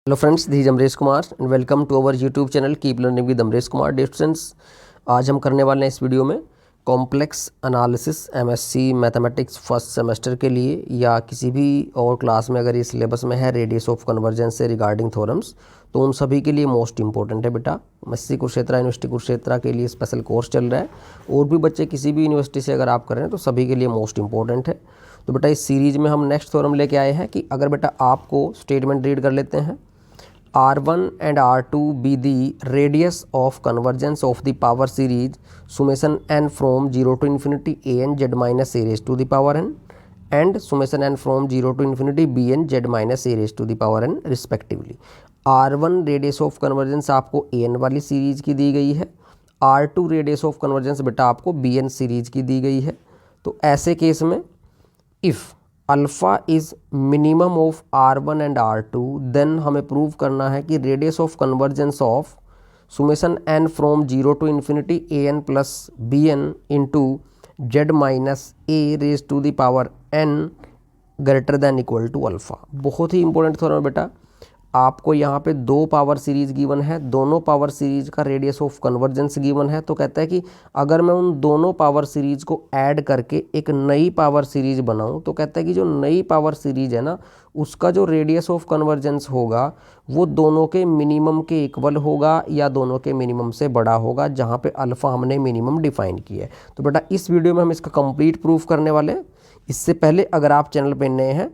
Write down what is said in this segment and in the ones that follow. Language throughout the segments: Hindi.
Hello friends, this is Amrish Kumar and welcome to our YouTube channel keep learning with Amrish Kumar. Dear students, आज हम करने वाले हैं इस वीडियो में complex analysis MSc mathematics first semester के लिए या किसी भी और क्लास में अगर ये सिलेबस में है रेडियस ऑफ कन्वर्जेंस से रिगार्डिंग थ्योरम्स, तो उन सभी के लिए मोस्ट इंपॉर्टेंट है बेटा। एमएससी कुरुक्षेत्र यूनिवर्सिटी कुरुक्षेत्र के लिए स्पेशल कोर्स चल रहा है और भी बच्चे किसी भी यूनिवर्सिटी से अगर आप कर रहे हैं तो सभी के लिए मोस्ट इंपॉर्टेंट है। तो बेटा इस सीरीज़ में हम नेक्स्ट थ्योरम लेके आए हैं कि अगर बेटा आपको स्टेटमेंट रीड कर लेते हैं, R1 and R2 be the radius of convergence of the power series summation n from 0 to infinity a n z minus a raised to the power n and summation n from 0 to infinity b n z minus a raised to the power n respectively। R1 radius of convergence आपको a n वाली सीरीज की दी गई है, R2 radius of convergence बेटा आपको b n सीरीज की दी गई है। तो ऐसे केस में if alpha is minimum of R1 and R2 then हमें प्रूव करना है कि radius of convergence of summation n from 0 to infinity a n plus b n into z minus a raise to the power n greater than equal to alpha. बहुत ही इंपॉर्टेंट थ्योरम है बेटा। आपको यहाँ पे दो पावर सीरीज गिवन है, दोनों पावर सीरीज का रेडियस ऑफ कन्वर्जेंस गिवन है। तो कहता है कि अगर मैं उन दोनों पावर सीरीज को ऐड करके एक नई पावर सीरीज बनाऊं, तो कहता है कि जो नई पावर सीरीज है ना, उसका जो रेडियस ऑफ कन्वर्जेंस होगा वो दोनों के मिनिमम के इक्वल होगा या दोनों के मिनिमम से बड़ा होगा, जहाँ पे अल्फ़ा हमने मिनिमम डिफाइन किया है। तो बेटा इस वीडियो में हम इसका कंप्लीट प्रूफ करने वाले हैं। इससे पहले अगर आप चैनल पर नए हैं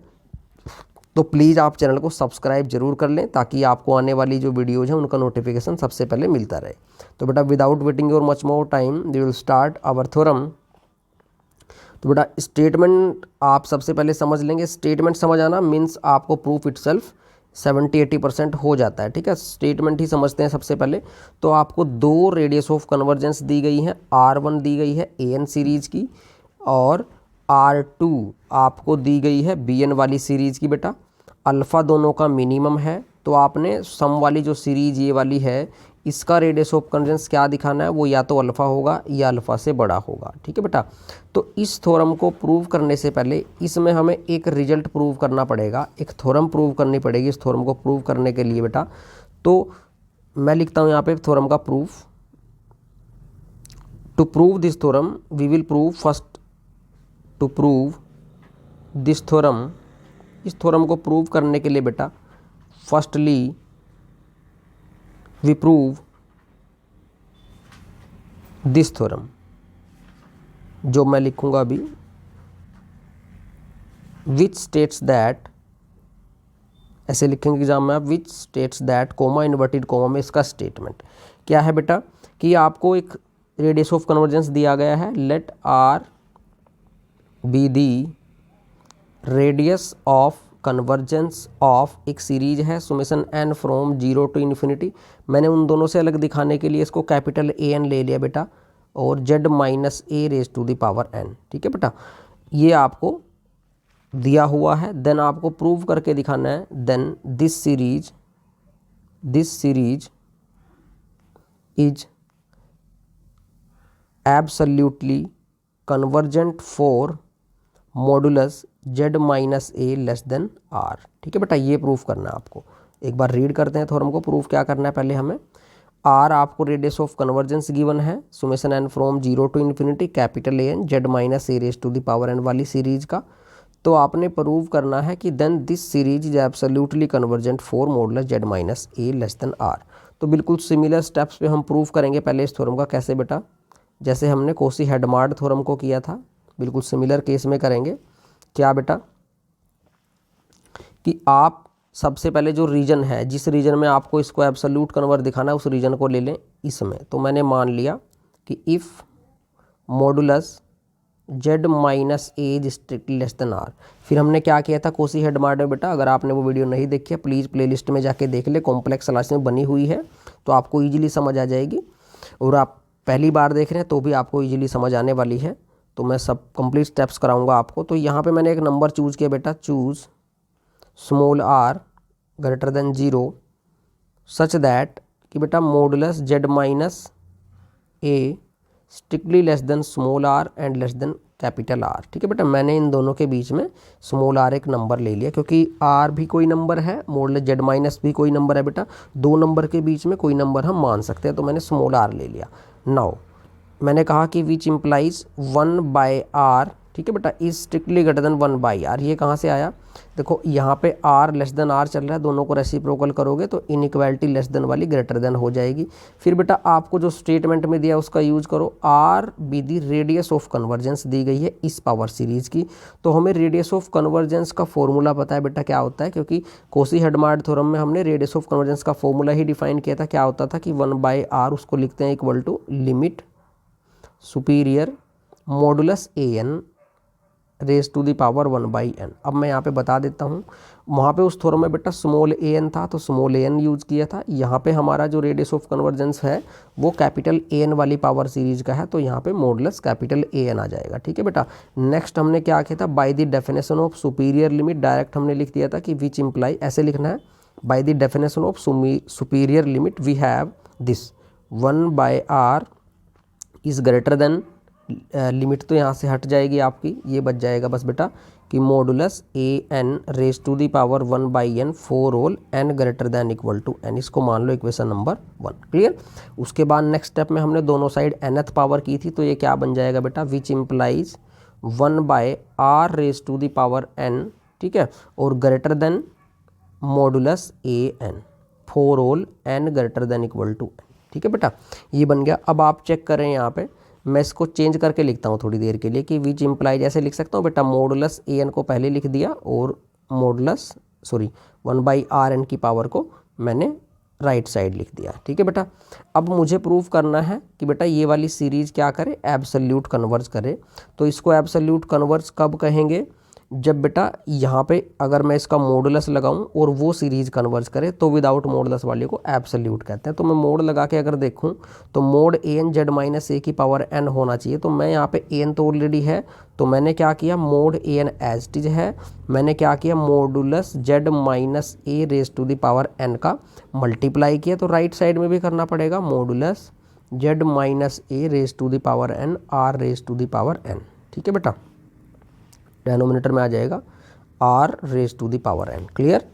तो प्लीज़ आप चैनल को सब्सक्राइब जरूर कर लें ताकि आपको आने वाली जो वीडियोज़ हैं उनका नोटिफिकेशन सबसे पहले मिलता रहे। तो बेटा without waiting your much more time we will start our theorem. तो बेटा स्टेटमेंट आप सबसे पहले समझ लेंगे। स्टेटमेंट समझ आना मीन्स आपको प्रूफ इटसेल्फ 70-80% हो जाता है। ठीक है, स्टेटमेंट ही समझते हैं सबसे पहले। तो आपको दो रेडियस ऑफ कन्वर्जेंस दी गई हैं, R1 दी गई है AN सीरीज़ की और R2 आपको दी गई है BN वाली सीरीज़ की। बेटा अल्फ़ा दोनों का मिनिमम है, तो आपने सम वाली जो सीरीज ये वाली है इसका रेडियस ऑफ कन्वर्जेंस क्या दिखाना है, वो या तो अल्फ़ा होगा या अल्फ़ा से बड़ा होगा। ठीक है बेटा, तो इस थ्योरम को प्रूव करने से पहले इसमें हमें एक रिजल्ट प्रूव करना पड़ेगा, एक थ्योरम प्रूव करनी पड़ेगी। इस थ्योरम को प्रूव करने के लिए बेटा तो मैं लिखता हूँ यहाँ पे थ्योरम का proof. To prove this theorem we will prove first to prove this theorem. इस थ्योरम को प्रूव करने के लिए बेटा firstly we prove this theorem, जो मैं लिखूंगा अभी, विच स्टेट्स दैट, ऐसे लिखेंगे एग्जाम में आप, which states that coma inverted coma में इसका स्टेटमेंट क्या है बेटा कि आपको एक रेडियस ऑफ कन्वर्जेंस दिया गया है, let R be the radius of convergence of एक सीरीज है summation n from 0 to infinity. मैंने उन दोनों से अलग दिखाने के लिए इसको कैपिटल AN ले लिया बेटा और z minus a raise to the power n। ठीक है बेटा, ये आपको दिया हुआ है। देन आपको प्रूव करके दिखाना है, then this series is absolutely convergent for modulus z minus a less than r। ठीक है बेटा, ये प्रूफ करना है आपको। एक बार रीड करते हैं थ्योरम को। प्रूफ क्या करना है पहले हमें, r आपको रेडियस ऑफ कन्वर्जेंस गिवन है summation n from 0 to infinity capital AN z minus a raise to the power n वाली सीरीज का। तो आपने प्रूव करना है कि then this series is absolutely convergent for modulus z minus a less than r। तो बिल्कुल सिमिलर स्टेप्स पे हम प्रूव करेंगे पहले इस थ्योरम का। कैसे बेटा, जैसे हमने कोशी हेडमार्ड थ्योरम को किया था, बिल्कुल सिमिलर केस में करेंगे। क्या बेटा कि आप सबसे पहले जो रीजन है, जिस रीजन में आपको इसको एब्सोल्यूट कन्वर्ट दिखाना है, उस रीजन को ले लें इसमें। तो मैंने मान लिया कि if modulus z minus A is strictly less than r। फिर हमने क्या किया था कोशी हेडमार्ड में बेटा, अगर आपने वो वीडियो नहीं देखी है प्लीज़ प्लेलिस्ट में जाके देख ले, कॉम्प्लेक्स एनालिसिस में बनी हुई है, तो आपको ईजिली समझ आ जाएगी। और आप पहली बार देख रहे हैं तो भी आपको ईजिली समझ आने वाली है। तो मैं सब कंप्लीट स्टेप्स कराऊंगा आपको। तो यहाँ पे मैंने एक नंबर चूज़ किया बेटा, choose small r greater than 0 such that कि बेटा modulus z minus a strictly less than small R and less than capital R. ठीक है बेटा, मैंने इन दोनों के बीच में स्मॉल आर एक नंबर ले लिया, क्योंकि आर भी कोई नंबर है, मॉडुलस जेड माइनस भी कोई नंबर है बेटा, दो नंबर के बीच में कोई नंबर हम मान सकते हैं, तो मैंने स्मॉल आर ले लिया। नाउ मैंने कहा कि विच इम्प्लाइज 1/r, ठीक है बेटा, is strictly greater than 1/r। ये कहाँ से आया, देखो यहाँ पे r लेस देन r चल रहा है, दोनों को रेसिप्रोकल करोगे तो इनइक्वालिटी लेस देन वाली ग्रेटर देन हो जाएगी। फिर बेटा आपको जो स्टेटमेंट में दिया उसका यूज करो, r be the radius of convergence दी गई है इस पावर सीरीज की। तो हमें रेडियस ऑफ कन्वर्जेंस का फॉर्मूला पता है बेटा क्या होता है, क्योंकि कोशी-हेडमार्ड थ्योरम में हमने रेडियस ऑफ कन्वर्जेंस का फॉर्मूला ही डिफाइन किया था। क्या होता था कि 1/r उसको लिखते हैं equal to limit superior modulus an raise to the power 1/n। अब मैं यहाँ पे बता देता हूँ, वहाँ पे उस थ्योरम में बेटा स्मॉल an था तो स्मॉल an यूज़ किया था। यहाँ पे हमारा जो रेडियस ऑफ कन्वर्जेंस है वो कैपिटल an वाली पावर सीरीज का है, तो यहाँ पे मॉडुलस कैपिटल an आ जाएगा। ठीक है बेटा, नेक्स्ट हमने क्या किया था, bye the definition of superior limit direct हमने लिख दिया था कि विच इम्प्लाई, ऐसे लिखना है, by the definition of superior limit we have this 1/r is greater than, limit तो यहाँ से हट जाएगी आपकी, ये बच जाएगा बस बेटा कि modulus an raise to the power 1/n for all n greater than equal to n। इसको मान लो इक्वेशन नंबर 1। क्लियर। उसके बाद नेक्स्ट स्टेप में हमने दोनों साइड nth पावर की थी, तो ये क्या बन जाएगा बेटा, which implies 1/r raise to the power n, ठीक है, और greater than modulus an for all n greater than equal to n। ठीक है बेटा, ये बन गया। अब आप चेक करें, यहाँ पे मैं इसको चेंज करके लिखता हूँ थोड़ी देर के लिए कि विच इम्प्लाइज ऐसे लिख सकता हूँ बेटा, मॉडुलस an को पहले लिख दिया और मॉडुलस 1/rn की पावर को मैंने राइट साइड लिख दिया। ठीक है बेटा, अब मुझे प्रूव करना है कि बेटा ये वाली सीरीज क्या करे, एब्सोल्यूट कन्वर्ज करे। तो इसको एब्सोल्यूट कन्वर्ज कब कहेंगे, जब बेटा यहाँ पे अगर मैं इसका मॉडुलस लगाऊं और वो सीरीज कन्वर्ज करे, तो विदाउट मॉडुलस वाले को एब्सोल्यूट कहते हैं। तो मैं मोड लगा के अगर देखूं तो mode an z minus a की पावर n होना चाहिए। तो मैं यहाँ पे an तो ऑलरेडी है, तो मैंने क्या किया, mod an as it is है, मैंने क्या किया, modulus z minus a raise to the power n का मल्टीप्लाई किया। तो राइट साइड में भी करना पड़ेगा, modulus z minus a raise to the power n r raise to the power n। ठीक है बेटा, डेनोमिनेटर में आ जाएगा r raise to the power n। Clear.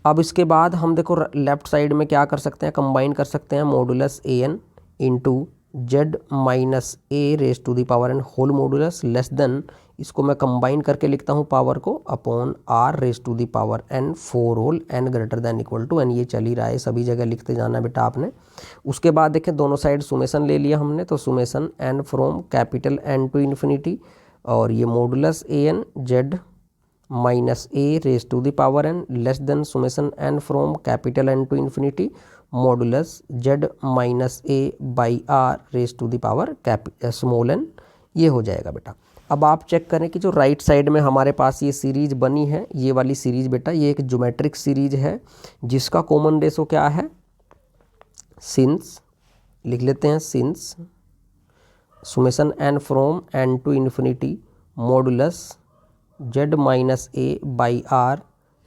अब इसके बाद हम देखो लेफ्ट साइड में क्या कर सकते हैं, कंबाइन कर सकते हैं modulus an into z minus a raise to the power n whole modulus less than, इसको मैं कंबाइन करके लिखता हूँ पावर को, upon r raise to the power n for all n greater than equal to n। ये चल ही रहा है, सभी जगह लिखते जाना बेटा आपने। उसके बाद देखें दोनों साइड सुमेसन ले लिया हमने, तो summation n from capital n to infinity, और ये modulus an z minus a raise to the power n less than summation n from capital n to infinity modulus z minus a by r raise to the power small n। ये हो जाएगा बेटा। अब आप चेक करें कि जो राइट साइड में हमारे पास ये सीरीज बनी है, ये वाली सीरीज बेटा ये एक ज्योमेट्रिक सीरीज है जिसका कॉमन रेशो क्या है, सिंस, लिख लेते हैं since summation n from n to infinity modulus z minus a by r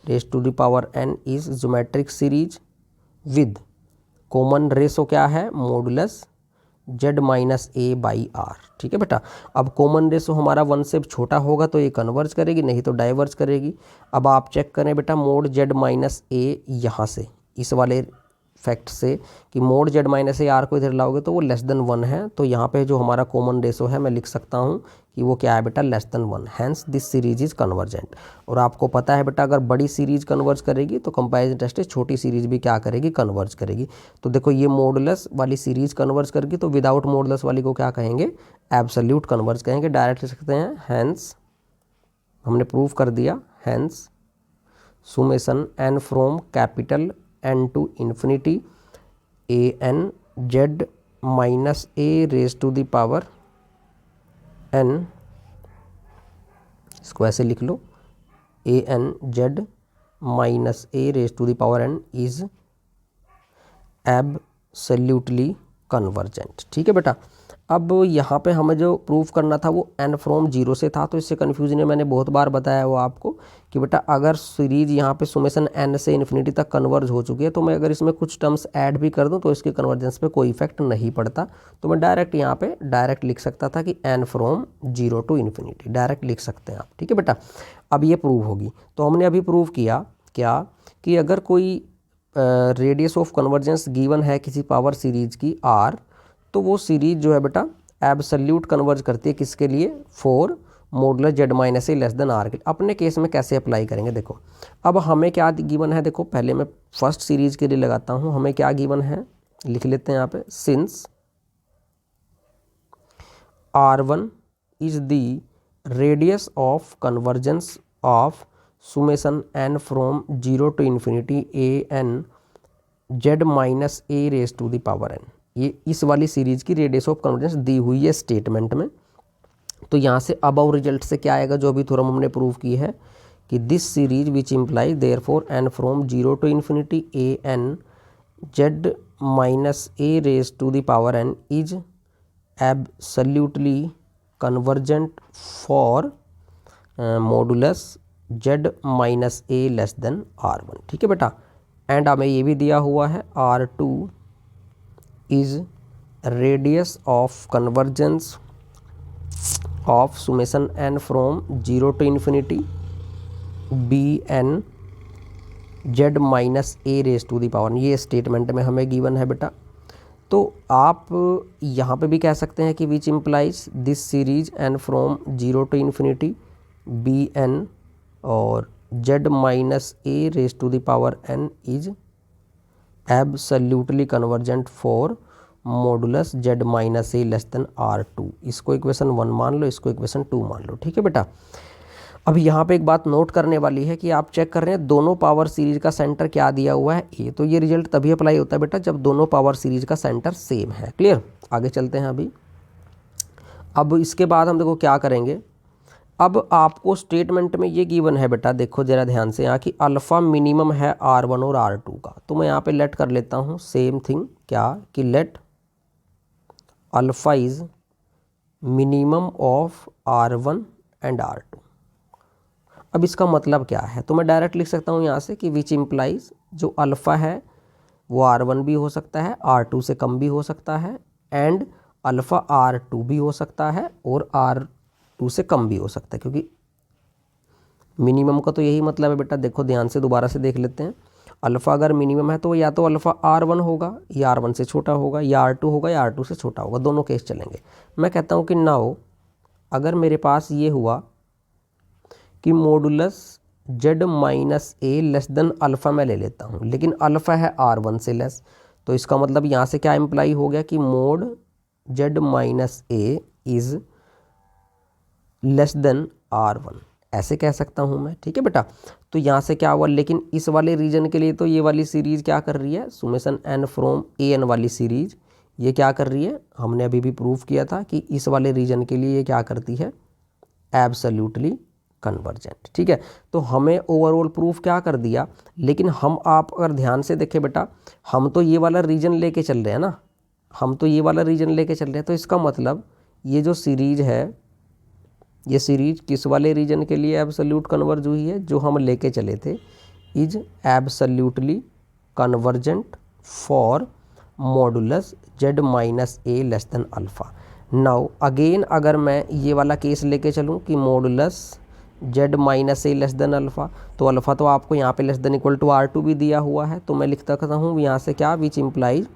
raise to the power n is geometric series with common ratio क्या है, modulus z minus a by r. ठीक है बेटा, अब कॉमन रेशो हमारा 1 से छोटा होगा तो ये कन्वर्ज करेगी, नहीं तो डाइवर्ज करेगी। अब आप चेक करें बेटा मोड z माइनस ए, यहाँ से इस वाले फैक्ट से कि mode z minus A R को इधर लाओगे तो वो लेस देन 1 है, तो यहाँ पे जो हमारा कॉमन रेशो है मैं लिख सकता हूँ कि वो क्या है बेटा, less than 1, hence this series is convergent. और आपको पता है बेटा अगर बड़ी सीरीज कन्वर्ज करेगी तो कंपैरिजन टेस्ट छोटी सीरीज भी क्या करेगी, कन्वर्ज करेगी। तो देखो ये मॉडुलस वाली सीरीज कन्वर्ज करेगी, तो विदाउट मॉडुलस वाली को क्या कहेंगे, एब्सोल्यूट कन्वर्ज कहेंगे। डायरेक्ट लिख सकते हैं हैंस, हमने प्रूव कर दिया, hence summation n from capital n to infinity an z minus a raise to the power n, इसको ऐसे लिख लो, an z minus a raise to the power n is absolutely convergent. ठीक है बेटा, अब यहाँ पे हमें जो प्रूफ करना था वो n फ्रॉम 0 से था, तो इससे कन्फ्यूजन है, मैंने बहुत बार बताया वो आपको कि बेटा अगर सीरीज यहाँ पे सुमेशन n से इन्फिनिटी तक कन्वर्ज हो चुकी है तो मैं अगर इसमें कुछ टर्म्स ऐड भी कर दूँ तो इसके कन्वर्जेंस पे कोई इफेक्ट नहीं पड़ता। तो मैं डायरेक्ट यहाँ पे डायरेक्ट लिख सकता था कि n from 0 to infinity, direct लिख सकते हैं आप, ठीक है बेटा। अब ये प्रूव होगी, तो हमने अभी प्रूव किया क्या कि अगर कोई रेडियस ऑफ कन्वर्जेंस गिवन है किसी पावर सीरीज की r, तो वो सीरीज जो है बेटा एब्सोल्यूट कन्वर्ज करती है किसके लिए, for modulus z minus a less than R के। अपने केस में कैसे अप्लाई करेंगे देखो, अब हमें क्या गिवन है, देखो पहले मैं फर्स्ट सीरीज के लिए लगाता हूँ, हमें क्या गिवन है लिख लेते हैं यहाँ पे, since R1 is the radius of convergence of summation n from 0 to infinity a n z minus a raise to the power n। ये इस वाली सीरीज की रेडियस ऑफ कन्वर्जेंस दी हुई है स्टेटमेंट में। तो यहाँ से अबव रिजल्ट से क्या आएगा, जो अभी थ्योरम हमने प्रूव की है कि this series which implies therefore n from 0 to infinity a n z minus a raise to the power n is absolutely convergent for modulus z minus a less than R1, ठीक है बेटा। एंड हमें ये भी दिया हुआ है R2 is radius of convergence of summation n from 0 to infinity bn z minus a raise to the power, ये स्टेटमेंट में हमें गिवन है बेटा। तो आप यहाँ पे भी कह सकते हैं कि which implies this series n from 0 to infinity b n और z minus a raise to the power n is absolutely convergent for modulus z minus a less than R2। इसको इक्वेशन 1 मान लो, इसको इक्वेशन 2 मान लो, ठीक है बेटा। अब यहाँ पे एक बात नोट करने वाली है कि आप चेक कर रहे हैं दोनों पावर सीरीज का सेंटर क्या दिया हुआ है ए, तो ये रिजल्ट तभी अप्लाई होता है बेटा जब दोनों पावर सीरीज का सेंटर सेम है। क्लियर, आगे चलते हैं अभी। अब इसके बाद हम देखो क्या करेंगे, अब आपको स्टेटमेंट में ये गिवन है बेटा, देखो जरा ध्यान से यहाँ कि अल्फ़ा मिनिमम है R1 और R2 का, तो मैं यहाँ पे लेट कर लेता हूँ सेम थिंग, क्या कि late alpha is minimum of R1 and R2। अब इसका मतलब क्या है, तो मैं डायरेक्ट लिख सकता हूँ यहाँ से कि विच इम्प्लाइज जो अल्फ़ा है वो R1 भी हो सकता है, R2 से कम भी हो सकता है, एंड अल्फ़ा R2 भी हो सकता है और R2 से कम भी हो सकता है, क्योंकि मिनिमम का तो यही मतलब है बेटा। देखो ध्यान से दोबारा से देख लेते हैं, अल्फ़ा अगर मिनिमम है तो या तो अल्फ़ा R1 होगा या R1 से छोटा होगा, या R2 होगा या R2 से छोटा होगा, दोनों केस चलेंगे। मैं कहता हूँ कि नाउ अगर मेरे पास ये हुआ कि modulus z minus a less than alpha मैं ले लेता हूँ, लेकिन अल्फ़ा है R1 से लेस, तो इसका मतलब यहाँ से क्या इम्प्लाई हो गया कि mode Z minus A is less than R1, ऐसे कह सकता हूँ मैं, ठीक है बेटा। तो यहाँ से क्या हुआ, लेकिन इस वाले रीजन के लिए तो ये वाली सीरीज़ क्या कर रही है, summation n from a n वाली सीरीज़ ये क्या कर रही है, हमने अभी भी प्रूव किया था कि इस वाले रीजन के लिए ये क्या करती है, एब्सोल्युटली कन्वर्जेंट, ठीक है। तो हमें ओवरऑल प्रूफ क्या कर दिया, लेकिन हम आप अगर ध्यान से देखें बेटा, हम तो ये वाला रीजन लेके चल रहे हैं ना, हम तो ये वाला रीजन लेके चल रहे हैं, तो इसका मतलब ये जो सीरीज है, ये सीरीज किस वाले रीजन के लिए एब्सोल्यूट कन्वर्ज हुई है, जो हम लेके चले थे, is absolutely convergent for modulus z minus a less than alpha. Now again अगर मैं ये वाला केस लेके चलूँ कि modulus z minus a less than alpha, तो अल्फ़ा तो आपको यहाँ पे less than equal to R2 भी दिया हुआ है, तो मैं लिख सकता हूँ यहाँ से क्या, which implies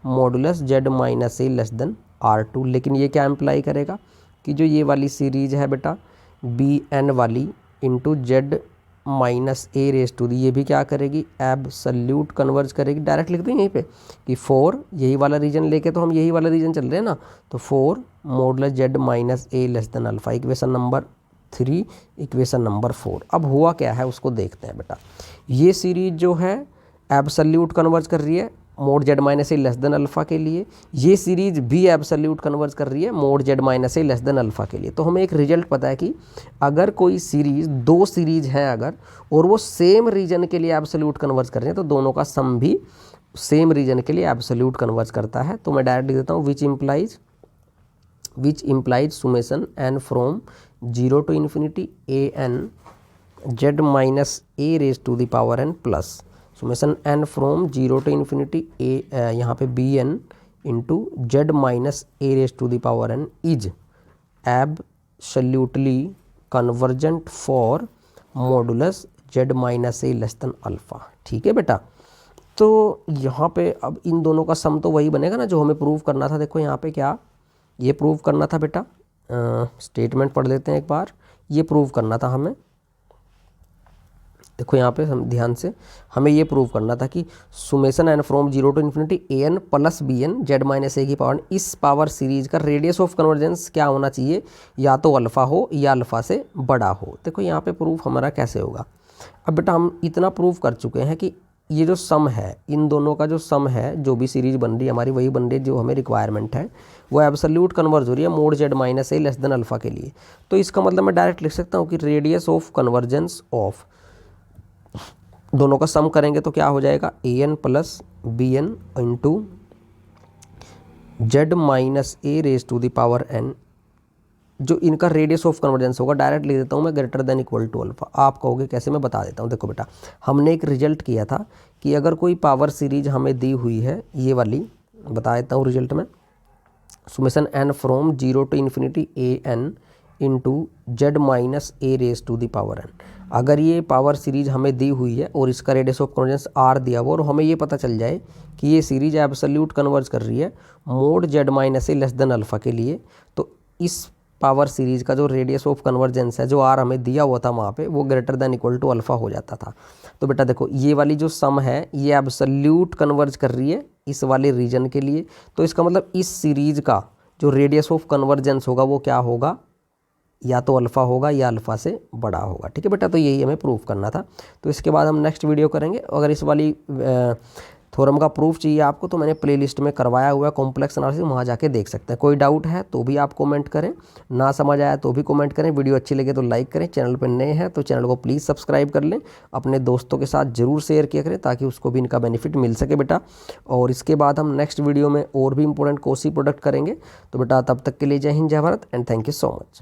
modulus z minus a less than R2। लेकिन ये क्या इम्प्लाई करेगा कि जो ये वाली सीरीज है बेटा बी एन वाली into z minus a raise to the, ये भी क्या करेगी, एब्सोल्यूट कन्वर्ज करेगी। डायरेक्ट लिख दें यहीं पे कि 4, यही वाला रीजन लेके तो हम यही वाला रीजन चल रहे हैं ना, तो 4 modulus z minus a less than alpha, equation number 3, equation number 4। अब हुआ क्या है उसको देखते हैं बेटा। ये सीरीज जो है एब्सोल्यूट कन्वर्ज कर रही है mode Z minus a less than alpha के लिए, ये सीरीज भी एब्सोल्यूट कन्वर्ज कर रही है mode Z minus a less than alpha के लिए। तो हमें एक रिजल्ट पता है कि अगर कोई सीरीज, दो सीरीज हैं अगर, और वो सेम रीजन के लिए एब्सोल्यूट कन्वर्ज कर रहे हैं, तो दोनों का सम भी सेम रीजन के लिए एब्सोल्यूट कन्वर्ज करता है। तो मैं डायरेक्ट लिख देता हूँ which implies which implies summation n from 0 to infinity a n z minus a raised to the power n plus summation n from 0 to infinity a यहाँ पे b n into z minus a raise to the power n is absolutely convergent for modulus z minus a less than alpha. ठीक है बेटा, तो यहाँ पे अब इन दोनों का सम तो वही बनेगा ना जो हमें प्रूव करना था। देखो यहाँ पे क्या ये प्रूव करना था बेटा, स्टेटमेंट पढ़ लेते हैं एक बार। ये प्रूव करना था हमें, देखो यहाँ पे हम ध्यान से, हमें ये प्रूव करना था कि summation n from 0 to infinity a n plus b n z minus a की पावर, इस पावर सीरीज का रेडियस ऑफ कन्वर्जेंस क्या होना चाहिए, या तो अल्फ़ा हो या अल्फ़ा से बड़ा हो। देखो यहाँ पे प्रूफ हमारा कैसे होगा। अब बेटा हम इतना प्रूव कर चुके हैं कि ये जो सम है, इन दोनों का जो सम है, जो भी सीरीज बन रही है हमारी वही बन रही है जो हमें रिक्वायरमेंट है, वो एब्सोल्यूट कन्वर्ज हो रही है mode Z minus a less than alpha के लिए। तो इसका मतलब मैं डायरेक्ट लिख सकता हूँ कि रेडियस ऑफ कन्वर्जेंस ऑफ, दोनों का सम करेंगे तो क्या हो जाएगा, a n plus b n into z minus a raise to the power n, जो इनका रेडियस ऑफ कन्वर्जेंस होगा डायरेक्ट लिख देता हूँ मैं greater than equal to alpha. आप कहोगे कैसे, मैं बता देता हूँ। देखो बेटा, हमने एक रिजल्ट किया था कि अगर कोई पावर सीरीज हमें दी हुई है, ये वाली बता देता हूँ रिजल्ट में, summation n from 0 to infinity a n into z minus a raise to the power n. अगर ये पावर सीरीज हमें दी हुई है और इसका रेडियस ऑफ कन्वर्जेंस आर दिया हुआ, और हमें ये पता चल जाए कि ये सीरीज एब्सोल्यूट कन्वर्ज कर रही है mode Z minus a less than alpha के लिए, तो इस पावर सीरीज का जो रेडियस ऑफ कन्वर्जेंस है, जो आर हमें दिया हुआ था वहाँ पे, वो greater than equal to alpha हो जाता था। तो बेटा देखो, ये वाली जो सम है ये एब्सोल्यूट कन्वर्ज कर रही है इस वाले रीजन के लिए, तो इसका मतलब इस सीरीज का जो रेडियस ऑफ कन्वर्जेंस होगा वो क्या होगा, या तो अल्फ़ा होगा या अल्फ़ा से बड़ा होगा। ठीक है बेटा, तो यही हमें प्रूफ करना था। तो इसके बाद हम नेक्स्ट वीडियो करेंगे। अगर इस वाली थ्योरम का प्रूफ चाहिए आपको तो मैंने प्लेलिस्ट में करवाया हुआ है कॉम्प्लेक्स एनालिसिस, वहाँ जाके देख सकते हैं। कोई डाउट है तो भी आप कमेंट करें, ना समझ आया तो भी कमेंट करें। वीडियो अच्छी लगे तो लाइक करें, चैनल पर नए हैं तो चैनल को प्लीज़ सब्सक्राइब कर लें, अपने दोस्तों के साथ ज़रूर शेयर किया करें ताकि उसको भी इनका बेनिफिट मिल सके बेटा। और इसके बाद हम नेक्स्ट वीडियो में और भी इंपॉर्टेंट कोसी प्रोडक्ट करेंगे। तो बेटा तब तक के लिए जय हिंद, जय Bharat and thank you so much.